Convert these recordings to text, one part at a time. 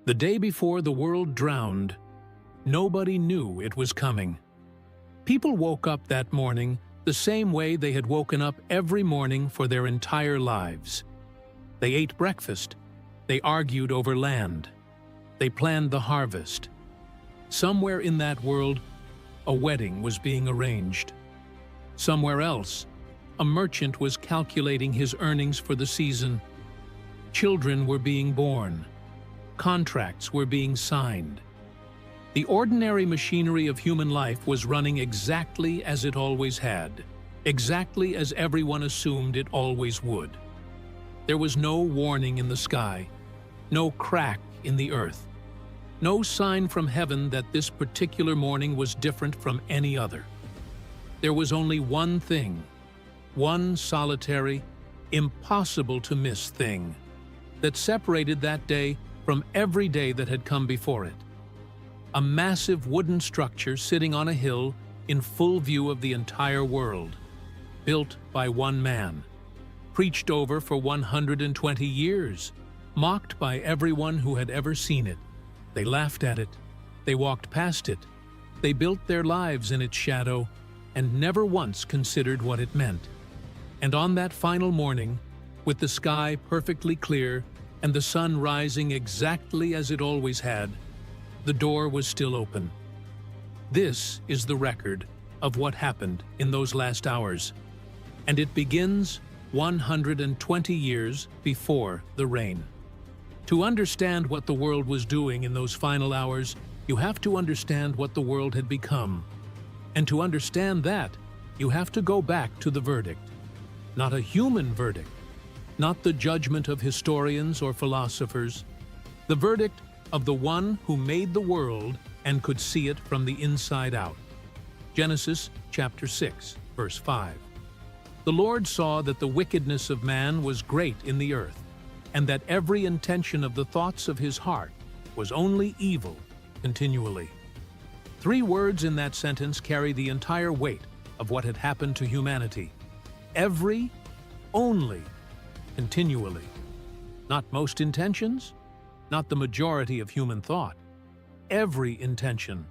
The day before the world drowned, nobody knew it was coming. People woke up that morning the same way they had woken up every morning for their entire lives. They ate breakfast. They argued over land. They planned the harvest. Somewhere in that world, a wedding was being arranged. Somewhere else, a merchant was calculating his earnings for the season. Children were being born. Contracts were being signed. The ordinary machinery of human life was running exactly as it always had, exactly as everyone assumed it always would. There was no warning in the sky, no crack in the earth, no sign from heaven that this particular morning was different from any other. There was only one thing, one solitary, impossible-to-miss thing that separated that day from every day that had come before it. A massive wooden structure sitting on a hill in full view of the entire world, built by one man, preached over for 120 years, mocked by everyone who had ever seen it. They laughed at it, they walked past it, they built their lives in its shadow, and never once considered what it meant. And on that final morning, with the sky perfectly clear and the sun rising exactly as it always had, the door was still open. This is the record of what happened in those last hours, and it begins 120 years before the rain. To understand what the world was doing in those final hours, you have to understand what the world had become. And to understand that, you have to go back to the verdict. Not a human verdict, not the judgment of historians or philosophers, the verdict of the one who made the world and could see it from the inside out. Genesis chapter 6, verse 5. The Lord saw that the wickedness of man was great in the earth, and that every intention of the thoughts of his heart was only evil continually. 3 words in that sentence carry the entire weight of what had happened to humanity. Every, only, continually. Not most intentions, not the majority of human thought. Every intention,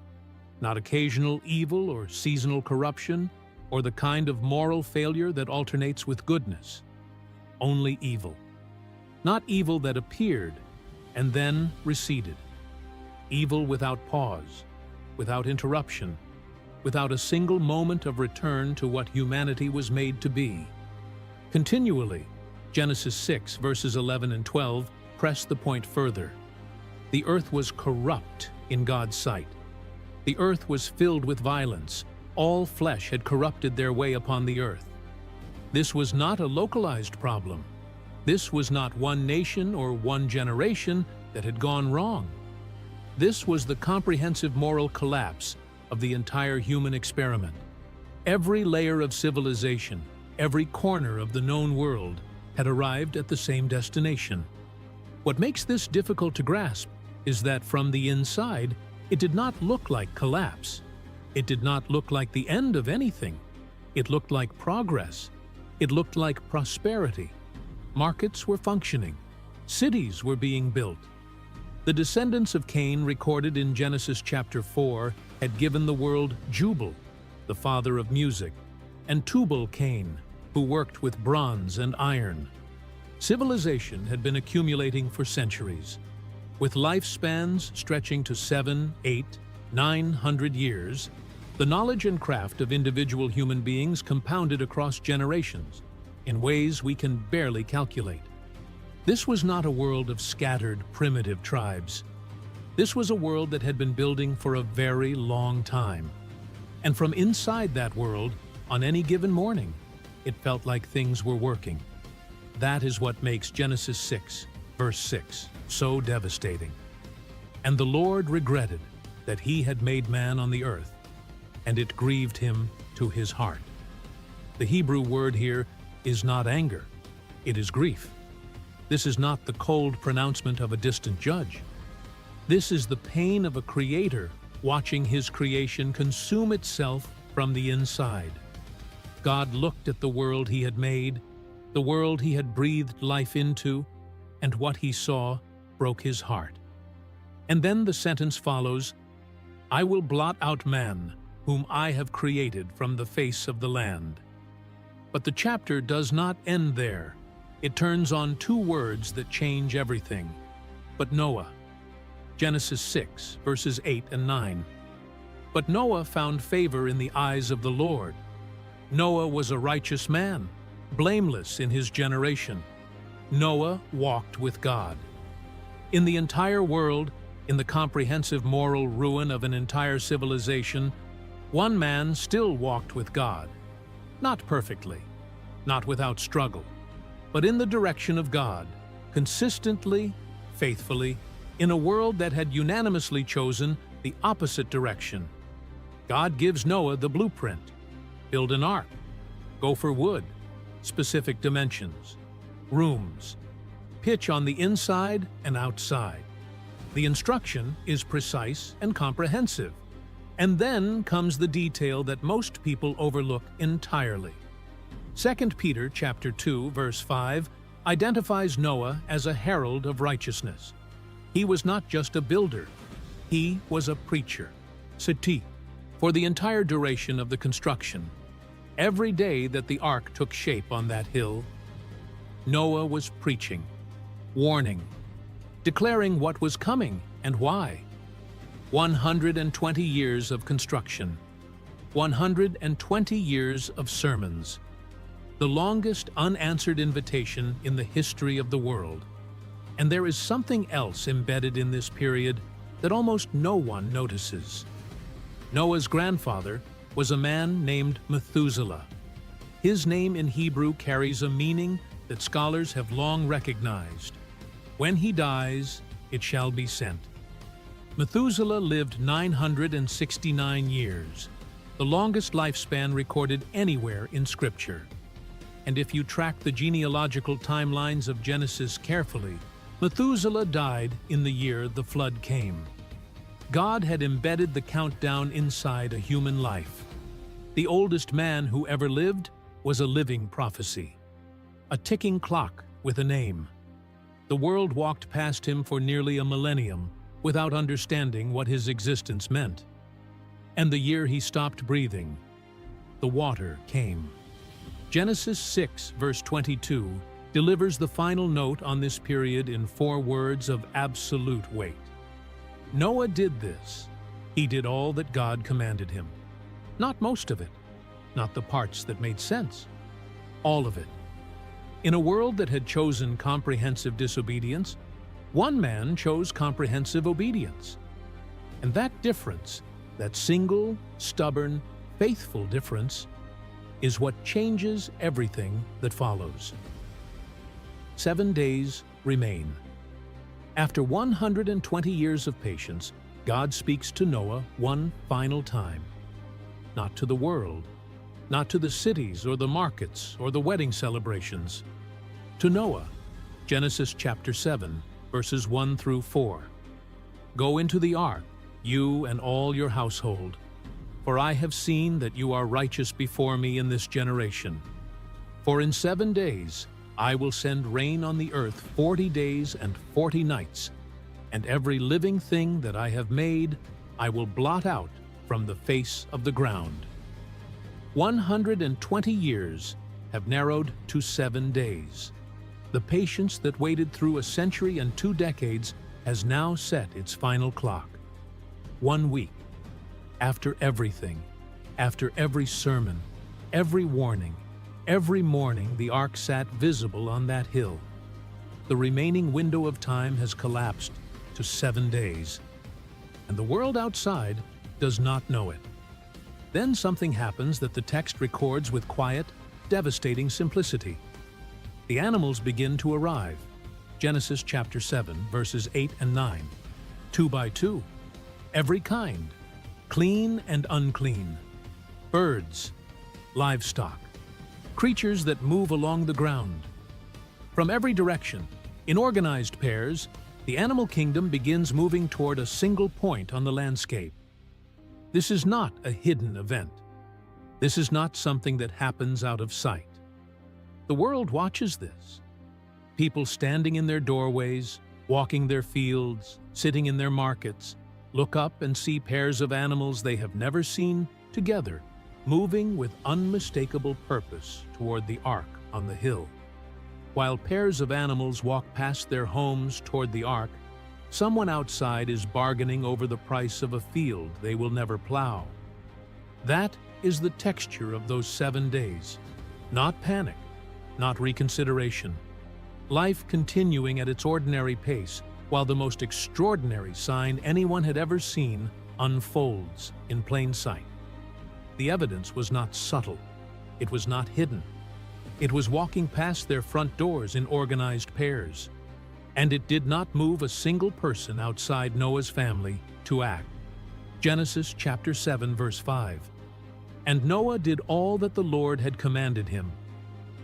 not occasional evil or seasonal corruption, or the kind of moral failure that alternates with goodness. Only evil. Not evil that appeared and then receded. Evil without pause, without interruption, without a single moment of return to what humanity was made to be. Continually, Genesis 6, verses 11 and 12 press the point further. The earth was corrupt in God's sight. The earth was filled with violence. All flesh had corrupted their way upon the earth. This was not a localized problem. This was not one nation or one generation that had gone wrong. This was the comprehensive moral collapse of the entire human experiment. Every layer of civilization, every corner of the known world, had arrived at the same destination. What makes this difficult to grasp is that from the inside, it did not look like collapse. It did not look like the end of anything. It looked like progress. It looked like prosperity. Markets were functioning. Cities were being built. The descendants of Cain recorded in Genesis chapter 4 had given the world Jubal, the father of music, and Tubal-Cain, who worked with bronze and iron. Civilization had been accumulating for centuries, with lifespans stretching to 7, 8, 900 years. The knowledge and craft of individual human beings compounded across generations in ways we can barely calculate. This was not a world of scattered, primitive tribes. This was a world that had been building for a very long time. And from inside that world, on any given morning, it felt like things were working. That is what makes Genesis 6, verse 6, so devastating. And the Lord regretted that he had made man on the earth, and it grieved him to his heart. The Hebrew word here is not anger, it is grief. This is not the cold pronouncement of a distant judge. This is the pain of a creator watching his creation consume itself from the inside. God looked at the world he had made, the world he had breathed life into, and what he saw broke his heart. And then the sentence follows, "I will blot out man, whom I have created from the face of the land." But the chapter does not end there. It turns on two words that change everything. But Noah. Genesis 6, verses 8 and 9. But Noah found favor in the eyes of the Lord. Noah was a righteous man, blameless in his generation. Noah walked with God. In the entire world, in the comprehensive moral ruin of an entire civilization, one man still walked with God. Not perfectly, not without struggle, but in the direction of God, consistently, faithfully, in a world that had unanimously chosen the opposite direction. God gives Noah the blueprint. Build an ark. Go for wood, specific dimensions, rooms, pitch on the inside and outside. The instruction is precise and comprehensive. And then comes the detail that most people overlook entirely. 2 Peter chapter 2, verse 5 identifies Noah as a herald of righteousness. He was not just a builder, he was a preacher, sati, for the entire duration of the construction. Every day that the ark took shape on that hill, Noah was preaching, warning, declaring what was coming and why. 120 years of construction, 120 years of sermons, the longest unanswered invitation in the history of the world. And there is something else embedded in this period that almost no one notices. Noah's grandfather was a man named Methuselah. His name in Hebrew carries a meaning that scholars have long recognized. When he dies, it shall be sent. Methuselah lived 969 years, the longest lifespan recorded anywhere in Scripture. And if you track the genealogical timelines of Genesis carefully, Methuselah died in the year the flood came. God had embedded the countdown inside a human life. The oldest man who ever lived was a living prophecy, a ticking clock with a name. The world walked past him for nearly a millennium without understanding what his existence meant. And the year he stopped breathing, the water came. Genesis 6, verse 22, delivers the final note on this period in 4 words of absolute weight. Noah did this. He did all that God commanded him. Not most of it, not the parts that made sense. All of it. In a world that had chosen comprehensive disobedience, one man chose comprehensive obedience. And that difference, that single, stubborn, faithful difference, is what changes everything that follows. 7 days remain. After 120 years of patience, God speaks to Noah one final time. Not to the world, not to the cities or the markets or the wedding celebrations. To Noah, Genesis chapter 7, verses 1 through 4. Go into the ark, you and all your household, for I have seen that you are righteous before me in this generation. For in 7 days I will send rain on the earth 40 days and 40 nights, and every living thing that I have made I will blot out from the face of the ground. 120 years have narrowed to 7 days. The patience that waited through a century and 2 decades has now set its final clock. 1 week. After everything, after every sermon, every warning, every morning the ark sat visible on that hill. The remaining window of time has collapsed to 7 days, and the world outside does not know it. Then something happens that the text records with quiet, devastating simplicity. The animals begin to arrive. Genesis chapter 7, verses 8 and 9. 2 by 2. Every kind. Clean and unclean. Birds. Livestock. Creatures that move along the ground. From every direction, in organized pairs, the animal kingdom begins moving toward a single point on the landscape. This is not a hidden event. This is not something that happens out of sight. The world watches this. People standing in their doorways, walking their fields, sitting in their markets, look up and see pairs of animals they have never seen together, moving with unmistakable purpose toward the ark on the hill. While pairs of animals walk past their homes toward the ark, someone outside is bargaining over the price of a field they will never plow. That is the texture of those 7 days. Not panic, not reconsideration. Life continuing at its ordinary pace, while the most extraordinary sign anyone had ever seen unfolds in plain sight. The evidence was not subtle. It was not hidden. It was walking past their front doors in organized pairs. And it did not move a single person outside Noah's family to act. Genesis chapter 7, verse 5. And Noah did all that the Lord had commanded him.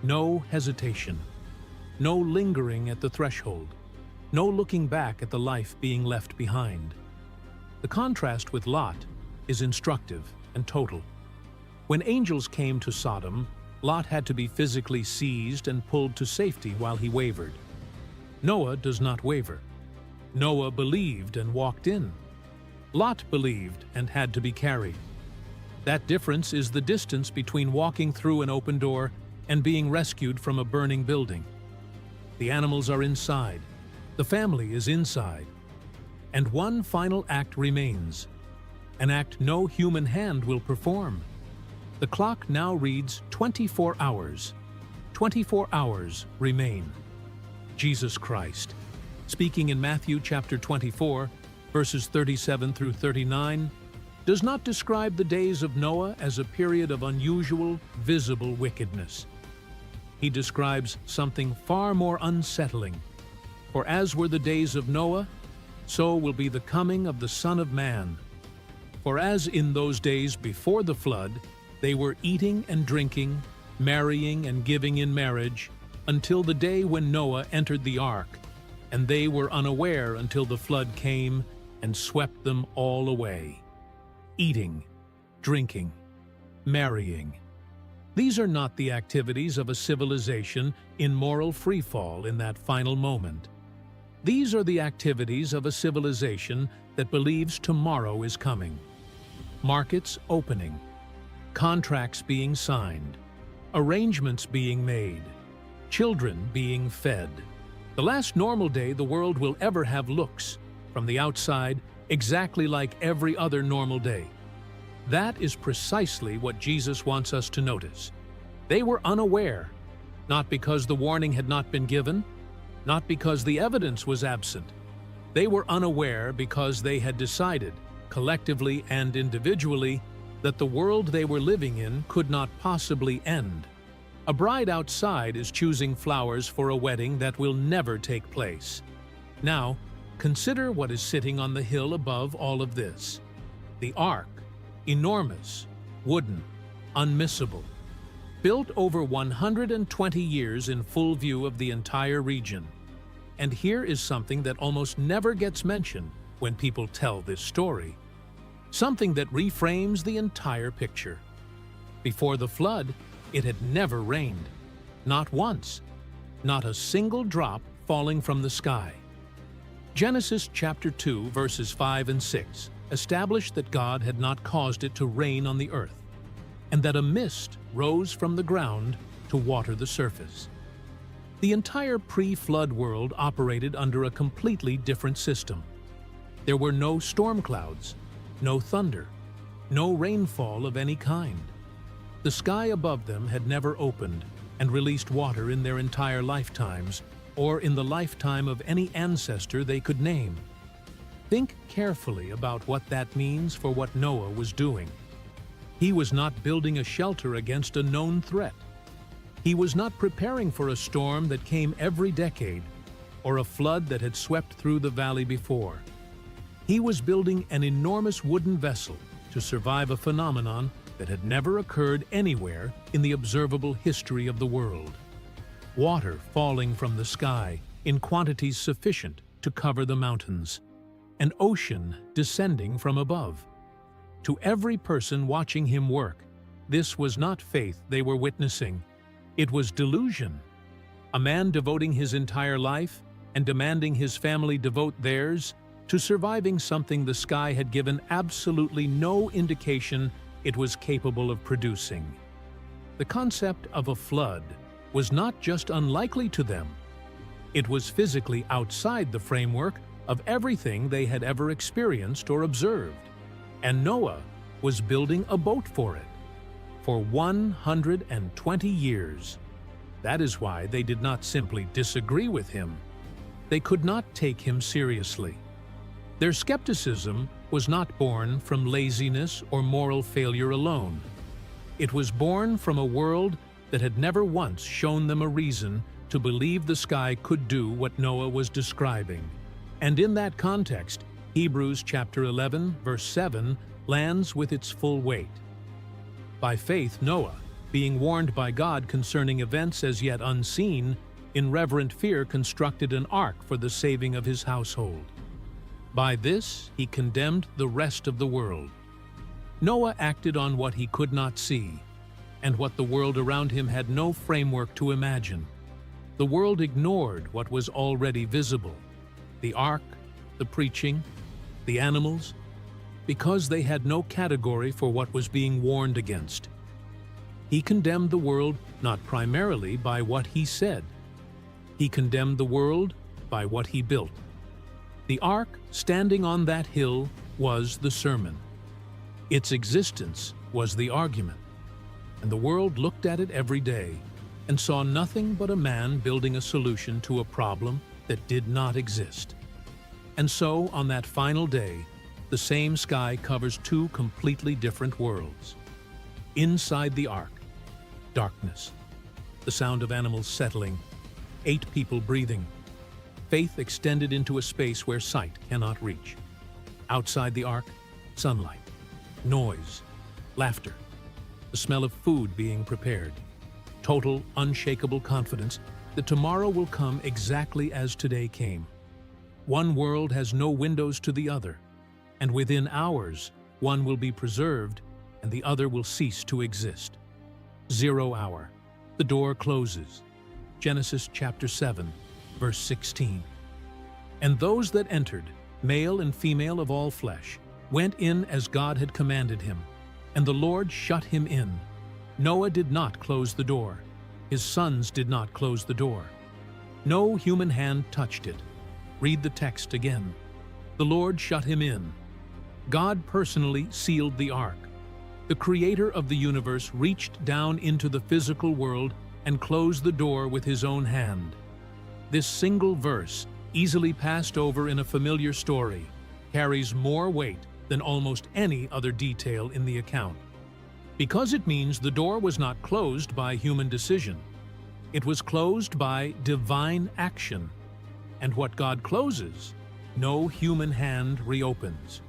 No hesitation. No lingering at the threshold. No looking back at the life being left behind. The contrast with Lot is instructive and total. When angels came to Sodom, Lot had to be physically seized and pulled to safety while he wavered. Noah does not waver. Noah believed and walked in. Lot believed and had to be carried. That difference is the distance between walking through an open door and being rescued from a burning building. The animals are inside. The family is inside. And one final act remains, an act no human hand will perform. The clock now reads 24 hours. 24 hours remain. Jesus Christ, speaking in Matthew chapter 24, verses 37 through 39, does not describe the days of Noah as a period of unusual, visible wickedness. He describes something far more unsettling. For as were the days of Noah, so will be the coming of the Son of Man. For as in those days before the flood, they were eating and drinking, marrying and giving in marriage, until the day when Noah entered the ark, and they were unaware until the flood came and swept them all away. Eating, drinking, marrying. These are not the activities of a civilization in moral freefall in that final moment. These are the activities of a civilization that believes tomorrow is coming. Markets opening, contracts being signed, arrangements being made, children being fed. The last normal day the world will ever have looks, from the outside, exactly like every other normal day. That is precisely what Jesus wants us to notice. They were unaware, not because the warning had not been given, not because the evidence was absent. They were unaware because they had decided, collectively and individually, that the world they were living in could not possibly end. A bride outside is choosing flowers for a wedding that will never take place. Now, consider what is sitting on the hill above all of this. The ark, enormous, wooden, unmissable, built over 120 years in full view of the entire region. And here is something that almost never gets mentioned when people tell this story. Something that reframes the entire picture. Before the flood, it had never rained. Not once. Not a single drop falling from the sky. Genesis chapter 2, verses 5 and 6 established that God had not caused it to rain on the earth, and that a mist rose from the ground to water the surface. The entire pre-flood world operated under a completely different system. There were no storm clouds, no thunder, no rainfall of any kind. The sky above them had never opened and released water in their entire lifetimes, or in the lifetime of any ancestor they could name. Think carefully about what that means for what Noah was doing. He was not building a shelter against a known threat. He was not preparing for a storm that came every decade, or a flood that had swept through the valley before. He was building an enormous wooden vessel to survive a phenomenon that had never occurred anywhere in the observable history of the world. Water falling from the sky in quantities sufficient to cover the mountains. An ocean descending from above. To every person watching him work, this was not faith they were witnessing. It was delusion. A man devoting his entire life and demanding his family devote theirs to surviving something the sky had given absolutely no indication it was capable of producing. The concept of a flood was not just unlikely to them, it was physically outside the framework of everything they had ever experienced or observed, and Noah was building a boat for it. For 120 years. That is why they did not simply disagree with him. They could not take him seriously. Their skepticism was not born from laziness or moral failure alone. It was born from a world that had never once shown them a reason to believe the sky could do what Noah was describing. And in that context, Hebrews chapter 11, verse 7 lands with its full weight. By faith, Noah, being warned by God concerning events as yet unseen, in reverent fear constructed an ark for the saving of his household. By this he condemned the rest of the world. Noah acted on what he could not see, and what the world around him had no framework to imagine. The world ignored what was already visible: the ark, the preaching, the animals, because they had no category for what was being warned against. He condemned the world not primarily by what he said. He condemned the world by what he built. The ark standing on that hill was the sermon. Its existence was the argument. And the world looked at it every day and saw nothing but a man building a solution to a problem that did not exist. And so, on that final day, the same sky covers two completely different worlds. Inside the ark, darkness, the sound of animals settling, 8 people breathing, faith extended into a space where sight cannot reach. Outside the ark, sunlight, noise, laughter, the smell of food being prepared, total, unshakable confidence that tomorrow will come exactly as today came. One world has no windows to the other, and within hours, one will be preserved and the other will cease to exist. 0 hour. The door closes. Genesis chapter 7, verse 16. And those that entered, male and female of all flesh, went in as God had commanded him, and the Lord shut him in. Noah did not close the door. His sons did not close the door. No human hand touched it. Read the text again. The Lord shut him in. God personally sealed the ark. The Creator of the universe reached down into the physical world and closed the door with his own hand. This single verse, easily passed over in a familiar story, carries more weight than almost any other detail in the account. Because it means the door was not closed by human decision. It was closed by divine action. And what God closes, no human hand reopens.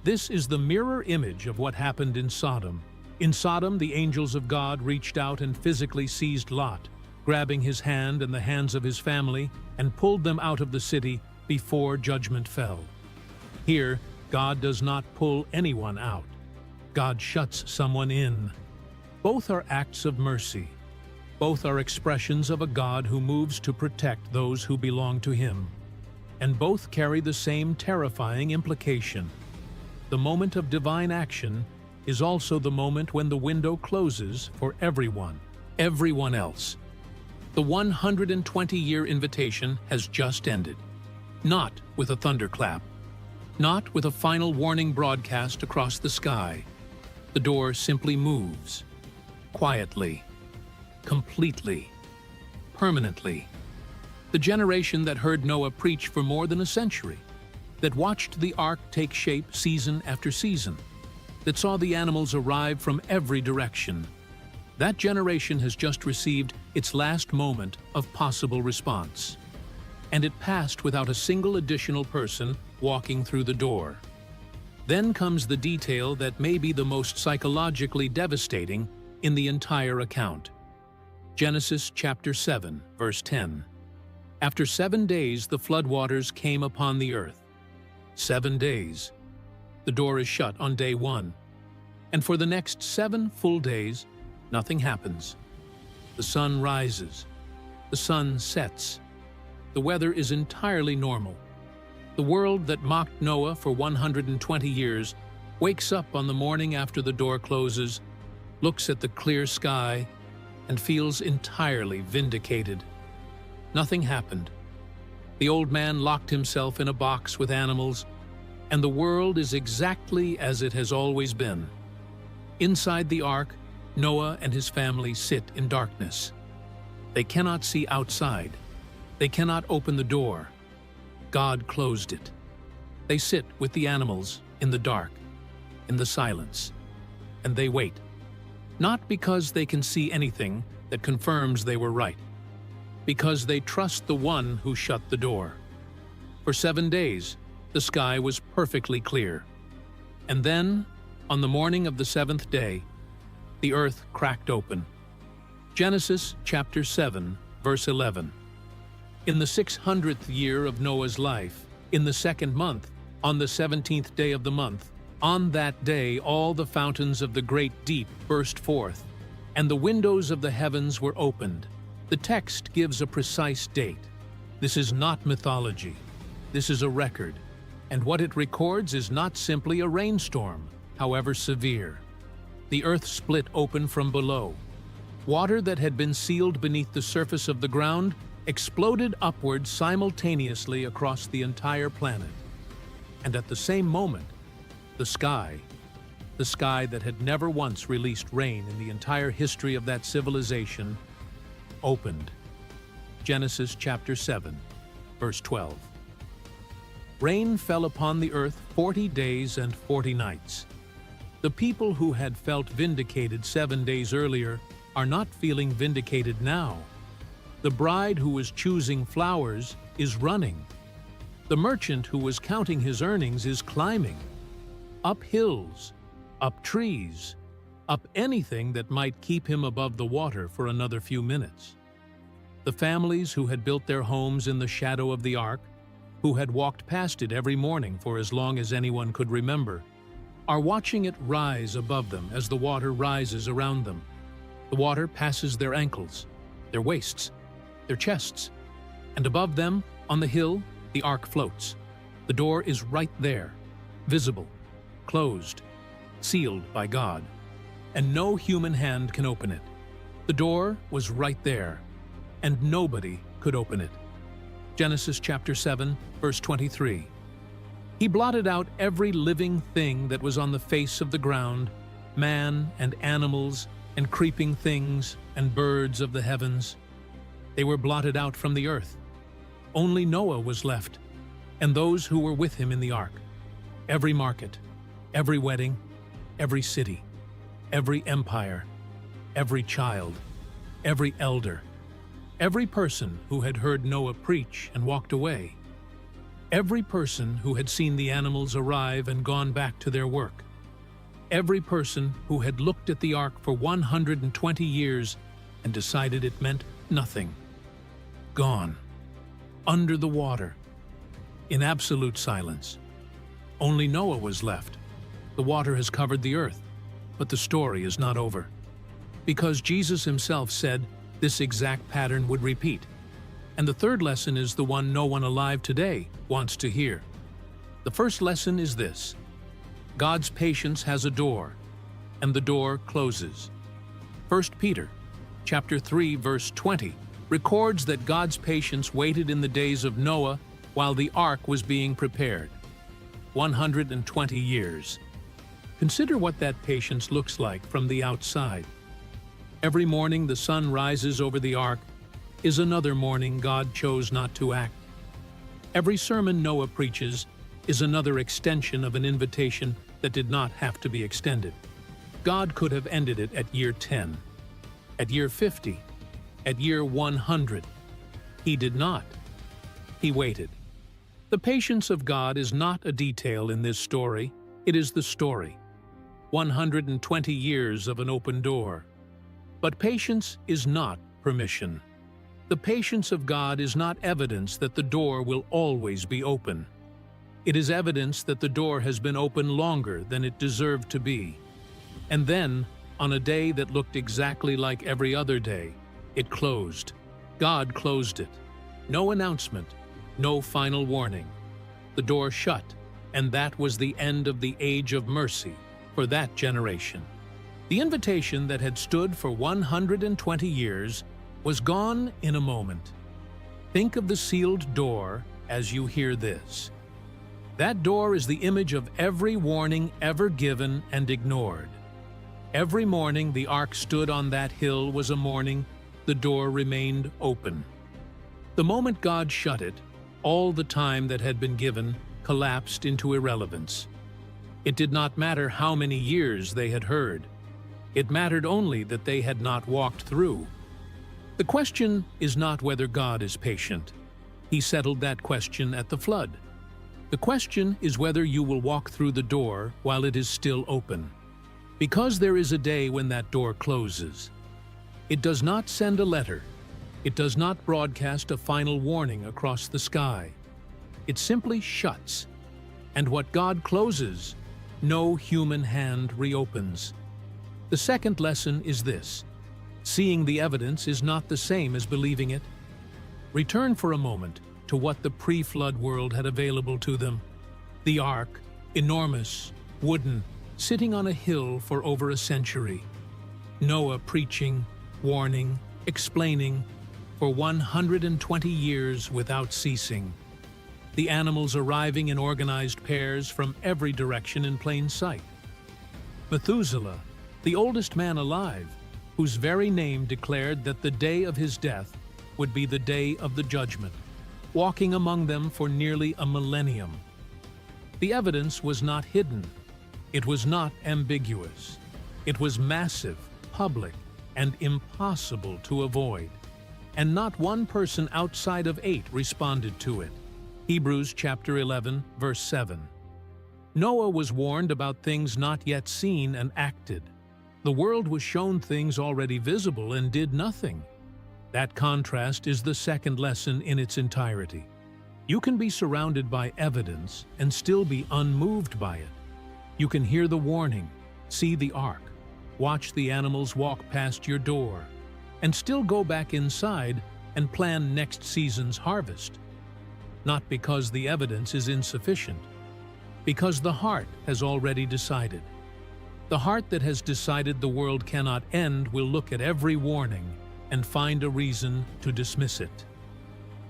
This is the mirror image of what happened in Sodom. In Sodom, the angels of God reached out and physically seized Lot, grabbing his hand and the hands of his family, and pulled them out of the city before judgment fell. Here, God does not pull anyone out. God shuts someone in. Both are acts of mercy. Both are expressions of a God who moves to protect those who belong to him. And both carry the same terrifying implication. The moment of divine action is also the moment when the window closes for everyone else. The 120-year invitation has just ended. Not with a thunderclap. Not with a final warning broadcast across the sky. The door simply moves. Quietly. Completely. Permanently. The generation that heard Noah preach for more than a century, that watched the ark take shape season after season, that saw the animals arrive from every direction, that generation has just received its last moment of possible response. And it passed without a single additional person walking through the door. Then comes the detail that may be the most psychologically devastating in the entire account. Genesis chapter 7, verse 10. After 7 days the floodwaters came upon the earth. 7 days. The door is shut on day 1. And for the next 7 full days, nothing happens. The sun rises. The sun sets. The weather is entirely normal. The world that mocked Noah for 120 years wakes up on the morning after the door closes, looks at the clear sky, and feels entirely vindicated. Nothing happened. The old man locked himself in a box with animals, and the world is exactly as it has always been. Inside the ark, Noah and his family sit in darkness. They cannot see outside. They cannot open the door. God closed it. They sit with the animals in the dark, in the silence, and they wait. Not because they can see anything that confirms they were right, because they trust the one who shut the door. For 7 days, the sky was perfectly clear. And then, on the morning of the 7th day, the earth cracked open. Genesis chapter 7, verse 11. In the 600th year of Noah's life, in the 2nd month, on the 17th day of the month, on that day all the fountains of the great deep burst forth, and the windows of the heavens were opened. The text gives a precise date. This is not mythology. This is a record. And what it records is not simply a rainstorm, however severe. The earth split open from below. Water that had been sealed beneath the surface of the ground exploded upward simultaneously across the entire planet. And at the same moment, the sky that had never once released rain in the entire history of that civilization, opened. Genesis chapter 7, verse 12. Rain fell upon the earth 40 days and 40 nights. The people who had felt vindicated 7 days earlier are not feeling vindicated now. The bride who was choosing flowers is running. The merchant who was counting his earnings is climbing. Up hills, up trees, up anything that might keep him above the water for another few minutes. The families who had built their homes in the shadow of the ark, who had walked past it every morning for as long as anyone could remember, are watching it rise above them as the water rises around them. The water passes their ankles, their waists, their chests, and above them, on the hill, the ark floats. The door is right there, visible, closed, sealed by God, and no human hand can open it. The door was right there, and nobody could open it. Genesis chapter 7, verse 23. He blotted out every living thing that was on the face of the ground, man and animals and creeping things and birds of the heavens. They were blotted out from the earth. Only Noah was left, and those who were with him in the ark. Every market, every wedding, every city, every empire, every child, every elder, every person who had heard Noah preach and walked away, every person who had seen the animals arrive and gone back to their work, every person who had looked at the ark for 120 years and decided it meant nothing. Gone. Under the water. In absolute silence. Only Noah was left. The water has covered the earth, but the story is not over. Because Jesus himself said this exact pattern would repeat. And the third lesson is the one no one alive today wants to hear. The first lesson is this: God's patience has a door, and the door closes. 1 Peter chapter 3, verse 20 records that God's patience waited in the days of Noah while the ark was being prepared. 120 years. Consider what that patience looks like from the outside. Every morning the sun rises over the ark is another morning God chose not to act. Every sermon Noah preaches is another extension of an invitation that did not have to be extended. God could have ended it at year 10, at year 50, at year 100. He did not. He waited. The patience of God is not a detail in this story, it is the story. 120 years of an open door. But patience is not permission. The patience of God is not evidence that the door will always be open. It is evidence that the door has been open longer than it deserved to be. And then, on a day that looked exactly like every other day, it closed. God closed it. No announcement, no final warning. The door shut, and that was the end of the age of mercy for that generation. The invitation that had stood for 120 years was gone in a moment. Think of the sealed door as you hear this. That door is the image of every warning ever given and ignored. Every morning the ark stood on that hill was a morning the door remained open. The moment God shut it, all the time that had been given collapsed into irrelevance. It did not matter how many years they had heard. It mattered only that they had not walked through. The question is not whether God is patient. He settled that question at the flood. The question is whether you will walk through the door while it is still open. Because there is a day when that door closes. It does not send a letter. It does not broadcast a final warning across the sky. It simply shuts. And what God closes, no human hand reopens. The second lesson is this: seeing the evidence is not the same as believing it. Return for a moment to what the pre-flood world had available to them. The ark, enormous, wooden, sitting on a hill for over a century. Noah preaching, warning, explaining, for 120 years without ceasing. The animals arriving in organized pairs from every direction in plain sight. Methuselah, the oldest man alive, whose very name declared that the day of his death would be the day of the judgment, walking among them for nearly a millennium. The evidence was not hidden. It was not ambiguous. It was massive, public, and impossible to avoid. And not one person outside of 8 responded to it. Hebrews chapter 11, verse 7. Noah was warned about things not yet seen and acted. The world was shown things already visible and did nothing. That contrast is the second lesson in its entirety. You can be surrounded by evidence and still be unmoved by it. You can hear the warning, see the ark, watch the animals walk past your door, and still go back inside and plan next season's harvest. Not because the evidence is insufficient, because the heart has already decided. The heart that has decided the world cannot end will look at every warning and find a reason to dismiss it.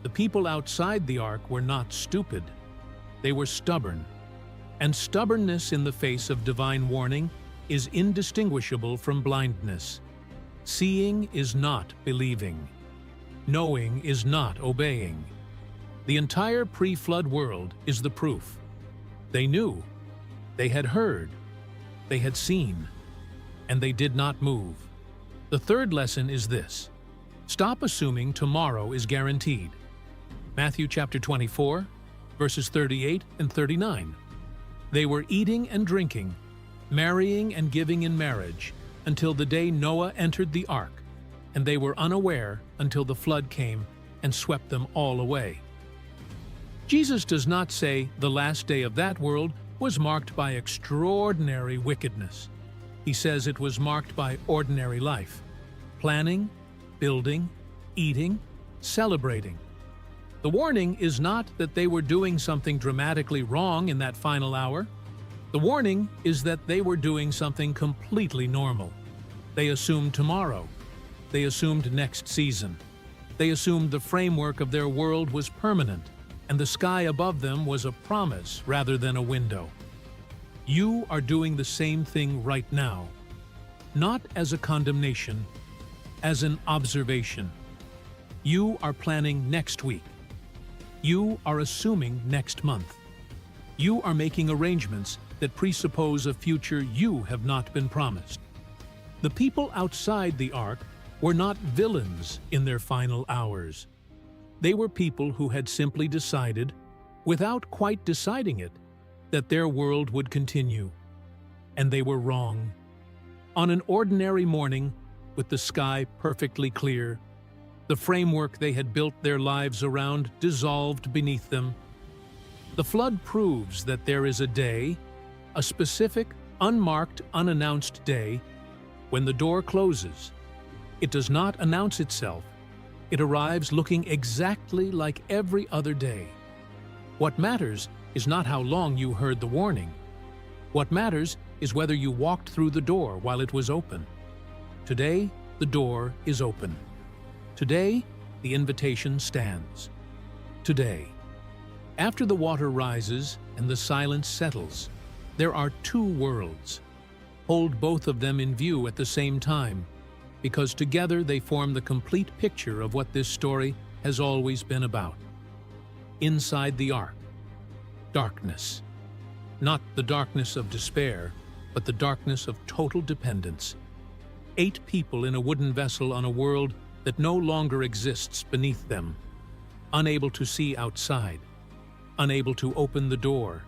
The people outside the ark were not stupid. They were stubborn. And stubbornness in the face of divine warning is indistinguishable from blindness. Seeing is not believing. Knowing is not obeying. The entire pre-flood world is the proof. They knew, they had heard, they had seen, and they did not move. The third lesson is this: stop assuming tomorrow is guaranteed. Matthew chapter 24, verses 38 and 39. They were eating and drinking, marrying and giving in marriage, until the day Noah entered the ark, and they were unaware until the flood came and swept them all away. Jesus does not say the last day of that world was marked by extraordinary wickedness. He says it was marked by ordinary life, planning, building, eating, celebrating. The warning is not that they were doing something dramatically wrong in that final hour. The warning is that they were doing something completely normal. They assumed tomorrow. They assumed next season. They assumed the framework of their world was permanent, and the sky above them was a promise rather than a window. You are doing the same thing right now, not as a condemnation, as an observation. You are planning next week. You are assuming next month. You are making arrangements that presuppose a future you have not been promised. The people outside the ark were not villains in their final hours. They were people who had simply decided, without quite deciding it, that their world would continue. And they were wrong. On an ordinary morning, with the sky perfectly clear, the framework they had built their lives around dissolved beneath them. The flood proves that there is a day, a specific, unmarked, unannounced day, when the door closes. It does not announce itself. It arrives looking exactly like every other day. What matters is not how long you heard the warning. What matters is whether you walked through the door while it was open. Today, the door is open. Today, the invitation stands. Today. After the water rises and the silence settles, there are two worlds. Hold both of them in view at the same time, because together they form the complete picture of what this story has always been about. Inside the ark, darkness. Not the darkness of despair, but the darkness of total dependence. 8 people in a wooden vessel on a world that no longer exists beneath them, unable to see outside, unable to open the door,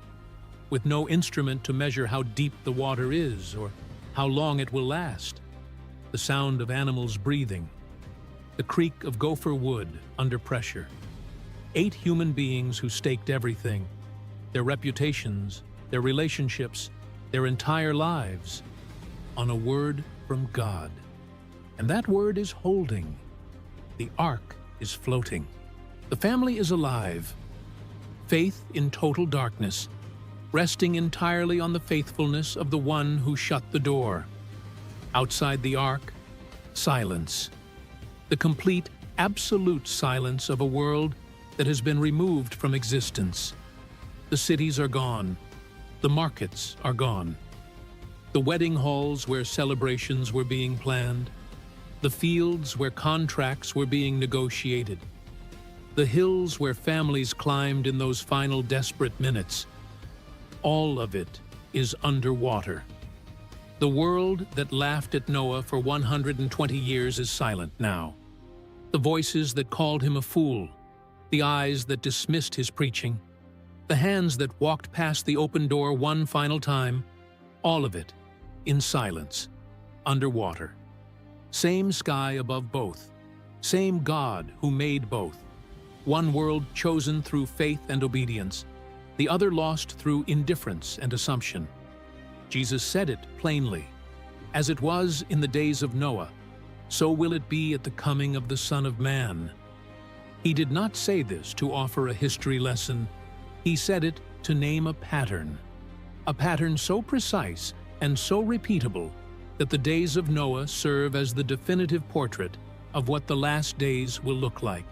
with no instrument to measure how deep the water is or how long it will last. The sound of animals breathing, the creak of gopher wood under pressure. 8 human beings who staked everything, their reputations, their relationships, their entire lives, on a word from God. And that word is holding. The ark is floating. The family is alive. Faith in total darkness, resting entirely on the faithfulness of the one who shut the door. Outside the ark, silence. The complete, absolute silence of a world that has been removed from existence. The cities are gone. The markets are gone. The wedding halls where celebrations were being planned. The fields where contracts were being negotiated. The hills where families climbed in those final desperate minutes. All of it is underwater. The world that laughed at Noah for 120 years is silent now. The voices that called him a fool, the eyes that dismissed his preaching, the hands that walked past the open door one final time, all of it in silence, underwater. Same sky above both, same God who made both. One world chosen through faith and obedience, the other lost through indifference and assumption. Jesus said it plainly. As it was in the days of Noah, so will it be at the coming of the Son of Man. He did not say this to offer a history lesson. He said it to name a pattern so precise and so repeatable that the days of Noah serve as the definitive portrait of what the last days will look like.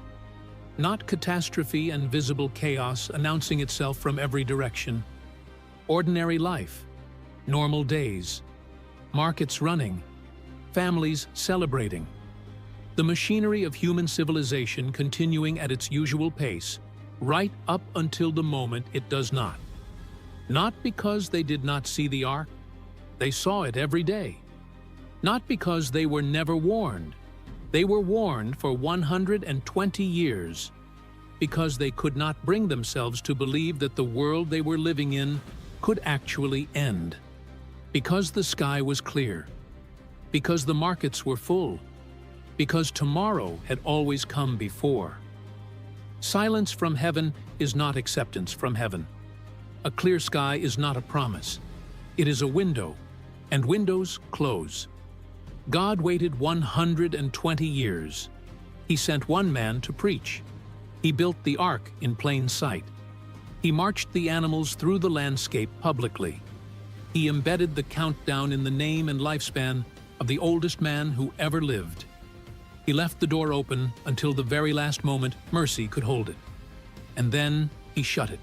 Not catastrophe and visible chaos announcing itself from every direction. Ordinary life, normal days, markets running, families celebrating. The machinery of human civilization continuing at its usual pace, right up until the moment it does not. Not because they did not see the ark, they saw it every day. Not because they were never warned, they were warned for 120 years. Because they could not bring themselves to believe that the world they were living in could actually end. Because the sky was clear. Because the markets were full. Because tomorrow had always come before. Silence from heaven is not acceptance from heaven. A clear sky is not a promise. It is a window, and windows close. God waited 120 years. He sent one man to preach. He built the ark in plain sight. He marched the animals through the landscape publicly. He embedded the countdown in the name and lifespan of the oldest man who ever lived. He left the door open until the very last moment mercy could hold it. And then he shut it.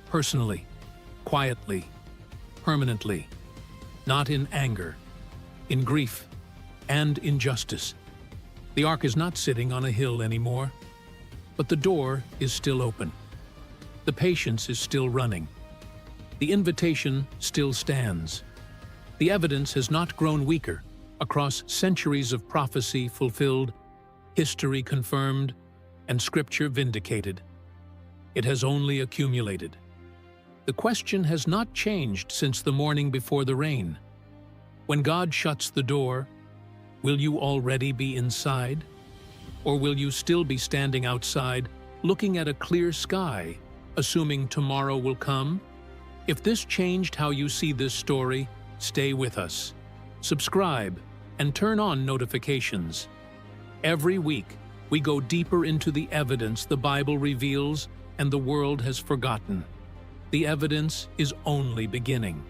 Personally, quietly, permanently. Not in anger, in grief, and injustice. The ark is not sitting on a hill anymore. But the door is still open. The patience is still running. The invitation still stands. The evidence has not grown weaker across centuries of prophecy fulfilled, history confirmed, and scripture vindicated. It has only accumulated. The question has not changed since the morning before the rain. When God shuts the door, will you already be inside? Or will you still be standing outside, looking at a clear sky, assuming tomorrow will come? If this changed how you see this story, stay with us. Subscribe and turn on notifications. Every week, we go deeper into the evidence the Bible reveals and the world has forgotten. the evidence is only beginning.